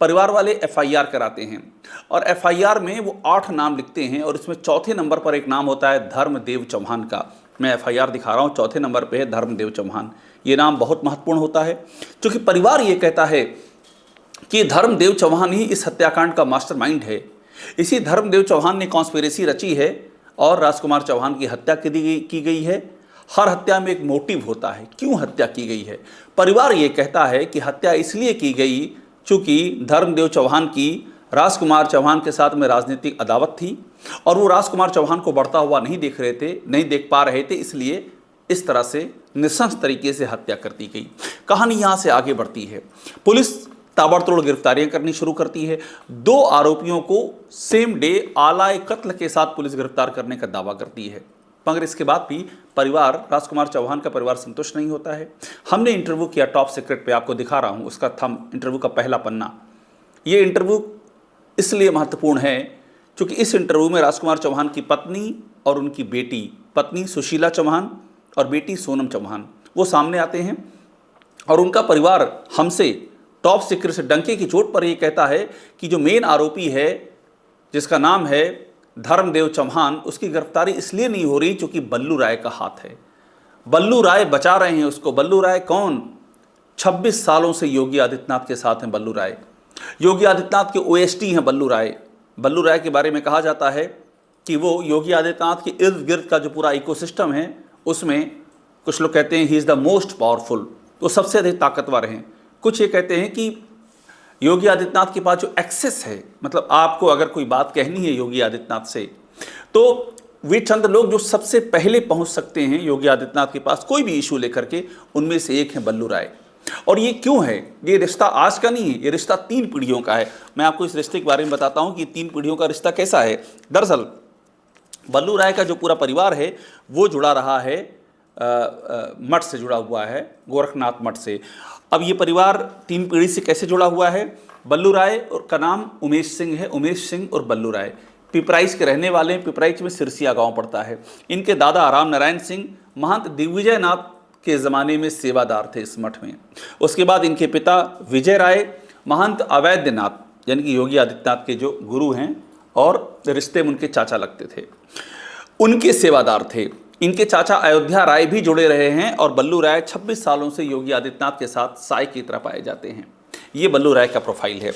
परिवार वाले एफआईआर कराते हैं और एफआईआर में वो 8 नाम लिखते हैं और इसमें चौथे नंबर पर एक नाम होता है धर्मदेव चौहान का। मैं एफआईआर दिखा रहा हूँ, चौथे नंबर पे है धर्मदेव चौहान। ये नाम बहुत महत्वपूर्ण होता है क्योंकि परिवार ये कहता है कि धर्मदेव चौहान ही इस हत्याकांड का मास्टरमाइंड है। इसी धर्मदेव चौहान ने कॉन्स्पिरेसी रची है और राजकुमार चौहान की हत्या की गई है। हर हत्या में एक मोटिव होता है, क्यों हत्या की गई है। परिवार ये कहता है कि हत्या इसलिए की गई चूँकि धर्मदेव चौहान की राजकुमार चौहान के साथ में राजनीतिक अदावत थी और वो राजकुमार चौहान को बढ़ता हुआ नहीं देख पा रहे थे, इसलिए इस तरह से नृशंस तरीके से हत्या कर दी गई। कहानी यहाँ से आगे बढ़ती है। पुलिस ताबड़तोड़ गिरफ्तारियां करनी शुरू करती है। 2 आरोपियों को सेम डे आलाए कत्ल के साथ पुलिस गिरफ्तार करने का दावा करती है, मगर इसके बाद भी परिवार, राजकुमार चौहान का परिवार संतुष्ट नहीं होता है। हमने इंटरव्यू किया टॉप सीक्रेट पे, आपको दिखा रहा हूँ उसका थंब, इंटरव्यू का पहला पन्ना। ये इंटरव्यू इसलिए महत्वपूर्ण है क्योंकि इस इंटरव्यू में राजकुमार चौहान की पत्नी और उनकी बेटी, पत्नी सुशीला चौहान और बेटी सोनम चौहान, वो सामने आते हैं और उनका परिवार हमसे टॉप सीक्रेट से डंके की चोट पर ये कहता है कि जो मेन आरोपी है जिसका नाम है धर्मदेव चौहान, उसकी गिरफ्तारी इसलिए नहीं हो रही क्योंकि बल्लू राय का हाथ है। बल्लू राय बचा रहे हैं उसको। बल्लू राय कौन? 26 सालों से योगी आदित्यनाथ के साथ हैं बल्लू राय। योगी आदित्यनाथ के ओएसटी हैं बल्लू राय। बल्लू राय के बारे में कहा जाता है कि वो योगी आदित्यनाथ के इर्द गिर्द का जो पूरा इकोसिस्टम है उसमें कुछ लोग कहते हैं he is the most powerful, वो सबसे अधिक ताकतवर हैं। कुछ ये कहते हैं कि योगी आदित्यनाथ के पास जो एक्सेस है, मतलब आपको अगर कोई बात कहनी है योगी आदित्यनाथ से, तो वे चंद लोग जो सबसे पहले पहुंच सकते हैं योगी आदित्यनाथ के पास कोई भी इशू लेकर के, उनमें से एक है बल्लू राय। और ये क्यों है? ये रिश्ता आज का नहीं है, ये रिश्ता 3 पीढ़ियों का है। मैं आपको इस रिश्ते के बारे में बताता हूँ कि 3 पीढ़ियों का रिश्ता कैसा है। दरअसल बल्लू राय का जो पूरा परिवार है वो जुड़ा रहा है मठ से जुड़ा हुआ है, गोरखनाथ मठ से। अब ये परिवार 3 पीढ़ी से कैसे जुड़ा हुआ है? बल्लू राय और का नाम उमेश सिंह है, उमेश सिंह और बल्लू राय पिपराइच के रहने वाले हैं। पिपराइच में सिरसिया गांव पड़ता है। इनके दादा राम नारायण सिंह महंत दिग्विजय नाथ के ज़माने में सेवादार थे इस मठ में। उसके बाद इनके पिता विजय राय महंत अवैधनाथ, यानी कि योगी आदित्यनाथ के जो गुरु हैं और रिश्ते में उनके चाचा लगते थे, उनके सेवादार थे। इनके चाचा अयोध्या राय भी जुड़े रहे हैं और बल्लू राय 26 सालों से योगी आदित्यनाथ के साथ साई की तरह पाए जाते हैं। ये बल्लू राय का प्रोफाइल है।